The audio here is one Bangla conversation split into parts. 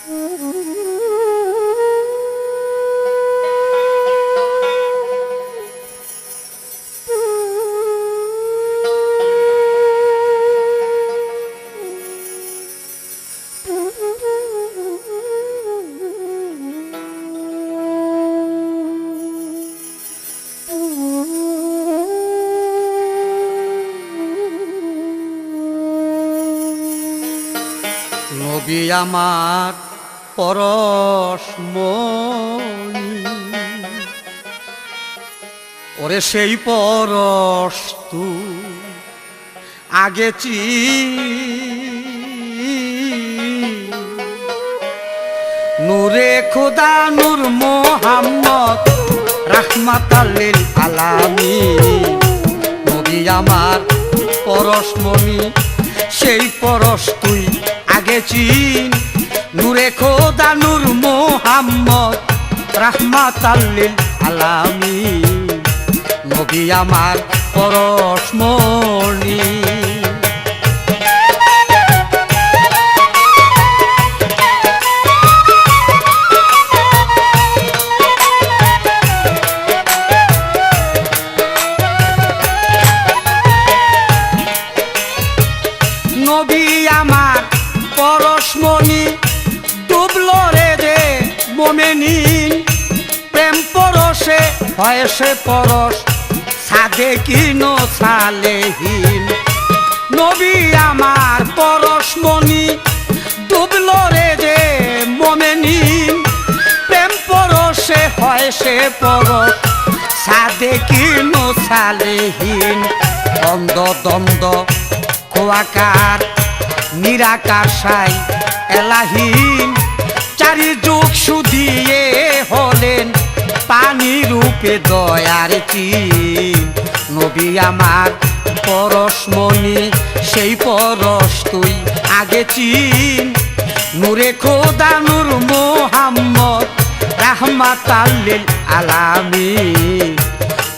নবী আমার পরশমণি, ওরে সেই পরশ তুই আগে নূরে খোদা নূর মোহাম্মদ রাহমাতাল লিল আলামিন। নবী আমার পরশমণি, সেই পরশ তুই আগে চিন। নূরে খোদা নূর মোহাম্মদ রাহমাতাল লিল আলামিন। নবী আমার পরশমণি। নবী আমার পরশমণি, ডুবলো রে যে মোমেনিন। প্রেম পরশে হয় সে পরশ, সাদেকিন ও সালেহীন। নবী আমার পরশমণি, ডুবলো রে যে মোমেনিন। প্রেম পরশে হয় সে পরশ, সাদেকিন ও সালেহীন। দ্বন্দ্ব দ্বন্দ্ব খোয়াকার নিরাকার সাই এলাহীন। চারি যুগ সুধিয়ে হলেন পানি রূপে দয়ার চিন। নবী আমার পরশমণি, সেই পরশ তুই আগে চিন। নূরে খোদা নূর মোহাম্মদ রাহমাতাল লিল আলামিন।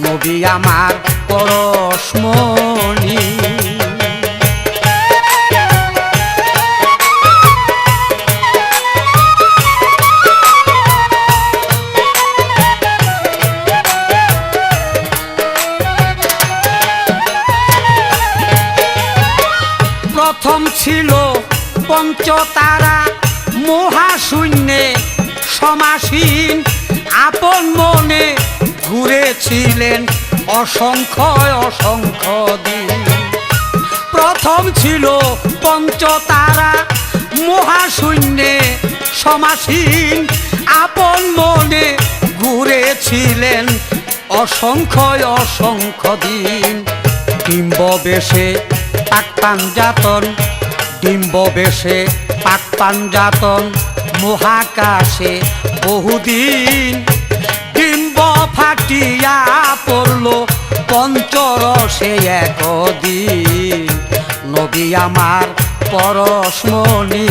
নবী আমার পরশমণি। প্রথম ছিল পঞ্চতারা মহাশূন্যে সমাসীন। আপন মনে ঘুরেছিলেন অসংখ্য অসংখ্য দিন। প্রথম ছিল পঞ্চতারা মহাশূন্যে সমাসীন। আপন মনে ঘুরেছিলেন অসংখ্য অসংখ্য দিন। ডিম্ব বেশে পাক পাঞ্জাতন, ডিম্ব বেশে পাক পাঞ্জাতন মহাকাশে বহুদিন। ডিম্ব ফাটিয়া পড়ল পঞ্চরসে একদিন। নবী আমার পরশমণি,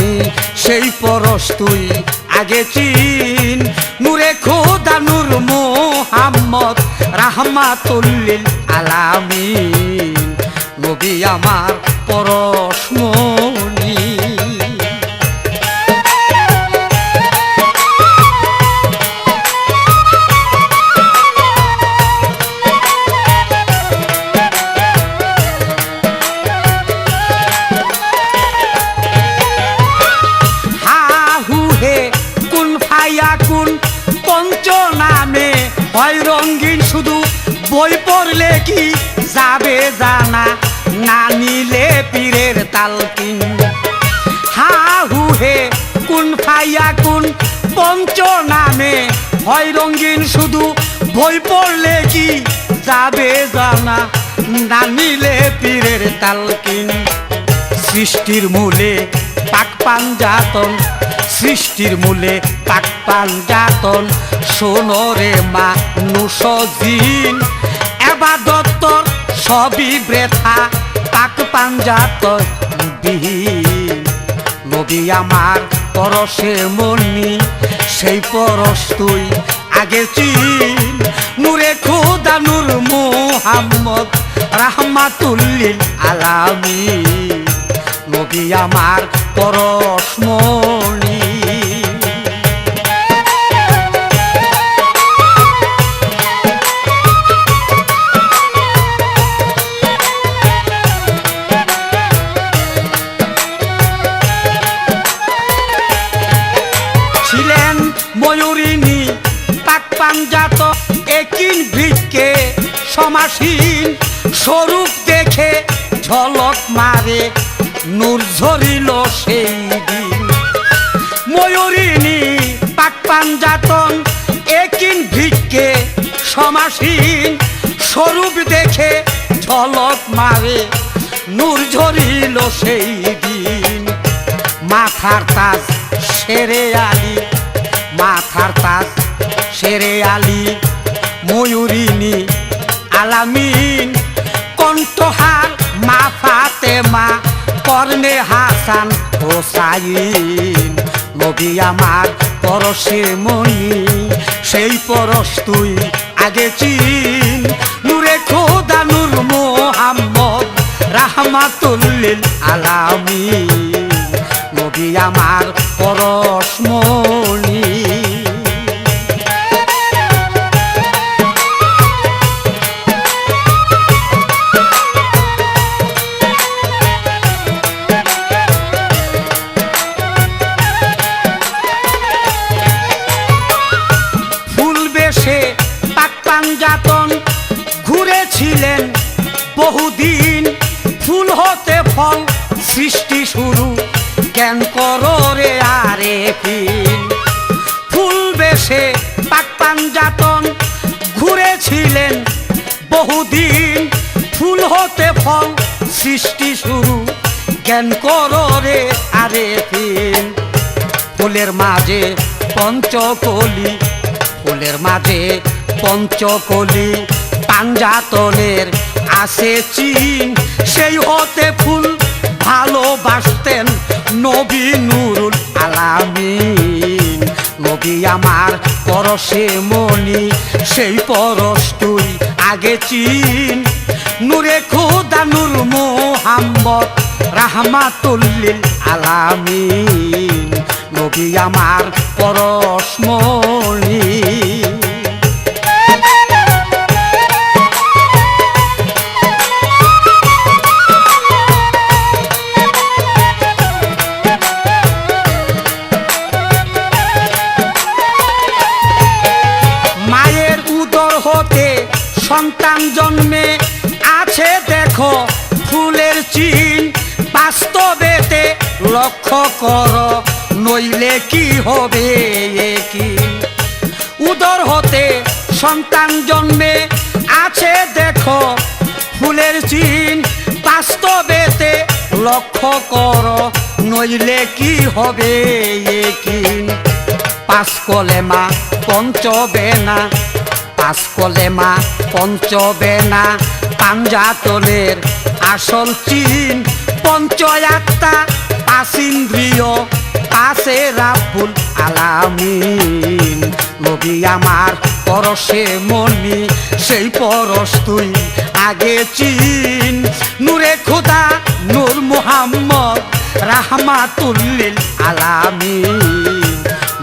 সেই পরশ তুই আগে চিন। নূরে খোদা নূর মোহাম্মদ রাহমাতুল লিল আলামিন। নবী আমার পরশমণি। হাহু হে কুন ফায়া কুন পঞ্চ নামে হয় রঙ্গিন। শুধু বই পড়লে কি যাবে জানা, না নিলে পীরের তালকিন। হাহু হে কুন ফাইয়া কুন পঞ্চ নামে হয় রঙ্গিন। শুধু বই পড়লে কি যাবে জানা, না নিলে পীরের তালকিন। সৃষ্টির মূলে পাক পাঞ্জাতন, সৃষ্টির মূলে পাক পাঞ্জাতন। শোনো রে মানুষ জিন, এবাদতর সবই বৃথা পাক পাঞ্জাতন বিহীন। নবী আমার পরশমণি, সেই পরশ তুই আগে চিন। নূরে খোদা নূর মোহাম্মদ রাহমাতুল লিল আলামিন। নবী আমার পরশমণি। পাঞ্জাত একিন বৃক্ষে সমাসীন স্বরূপ দেখে ঝলক মারে নূর ঝরিল সেই দিন। ময়ূরিণী পাক পাঞ্জাতন একিন বৃক্ষে সমাসীন স্বরূপ দেখে ঝলক মারে নূর ঝরিল সেই দিন। মাথার তাজ শেরে আলী, মাথার তাজ শেরে আলী ময়ূরিণী আলামিন, কণ্ঠহার মা ফাতেমা কর্ণে হাসান হোসাইন। নবী আমার পরশে মনি সেই পরশ তুই আগে চিন। নূরে খোদা নূর মোহাম্মদ রাহমাতুল লিল আলামিন। নবী আমার পরশ মনি। পাঞ্জাতন ঘুরেছিলেন বহুদিন, ফুল হতে ফল সৃষ্টি শুরু জ্ঞান করো রে আরেফিন। ফুল বেশে পাক পাঞ্জাতন ঘুরেছিলেন বহুদিন, ফুল হতে ফল সৃষ্টি শুরু জ্ঞান করো রে আরেফিন। ফুলের মাঝে পঞ্চকলি, ফুলের মাঝে পঞ্চকলি পাঞ্জাতনের আছে চিন। সেই হতে ফুল ভালোবাসতেন নবী নুরুল আলামিন। নবী আমার পরশে মনি সেই পরশ তুই আগে চিন। নূরে খোদা নূর মোহাম্মদ রাহমাতুল লিল আলামিন। নবী আমার পরশ মনি। সন্তান জন্মে আছে দেখো ফুলের চিন। বাস্তবেতে লক্ষ্য করো নইলে কি হবে কি। উদর হতে সন্তান জন্মে আছে দেখো ফুলের চিন। বাস্তবেতে লক্ষ্য করো নইলে কি হবে কি। পাঁচ কলেমা পঞ্চবেনা, পাঁচ কলেমা পঞ্চবেনা পাঞ্জাতনের আসল চিন। পঞ্চয়াত্মা পাঁচ ইন্দ্রিয় পাশে রাব্বুল আলামিন। নবী আমার পরশে মনি সেই পরশ তুই আগে চিন। নূরে খোদা নূর মুহাম্মদ রাহমাতুল লিল আলামিন।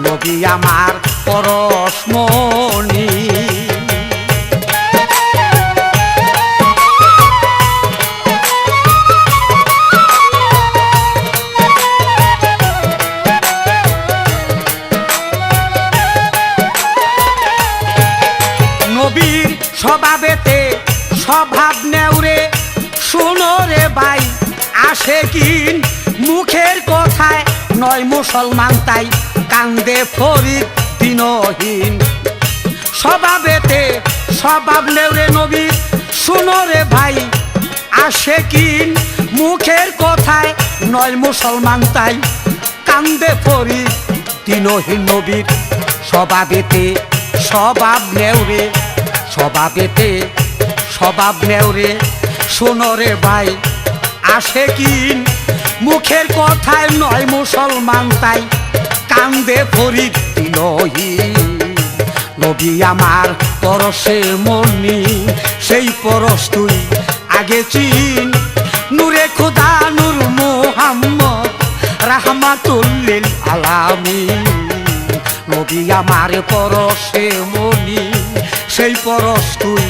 নবী আমার পরশ মনি। নবীর স্বভাবেতে স্বভাব নেউরে শোনো রে ভাই আসে কিন। মুখের কথায় নয় মুসলমান তাই কান্দে ফরিদ দিনহীন। স্বভাবেতে স্বভাব নেউরে নবীর শোনো রে ভাই আসে কিন। মুখের কথায় নয় মুসলমান তাই কান্দে ফরিদ দিনহীন। নবীর স্বভাবেতে স্বভাব নেউরে, স্বভাবেতে স্বভাব নেউরে শোনো রে ভাই আসে কিন। মুখের কথায় নয় মুসলমান তাই কান্দে ফরিদ দিনহীন। নবী আমার পরশে মনি সেই পরশ তুই আগে চিন। নূরে খোদা নূর মুহাম্মদ রাহমাতুল লিল আলামিন। নবী আমার পরশে মনি সেই পরশ তুই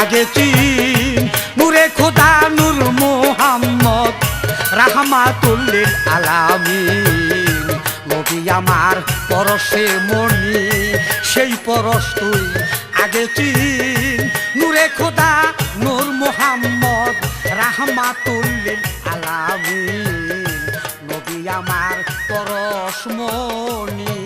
আগে চিন। নূরে খোদা নূর মুহাম্মদ রাহমাতুল লিল আলামিন। নবী আমার পরশে মনি সেই পরশ তুই আগে চিন নূরে খোদা নূর মুহাম্মদ রাহমাতুল লিল আলামিন নবী আমার পরশ মনি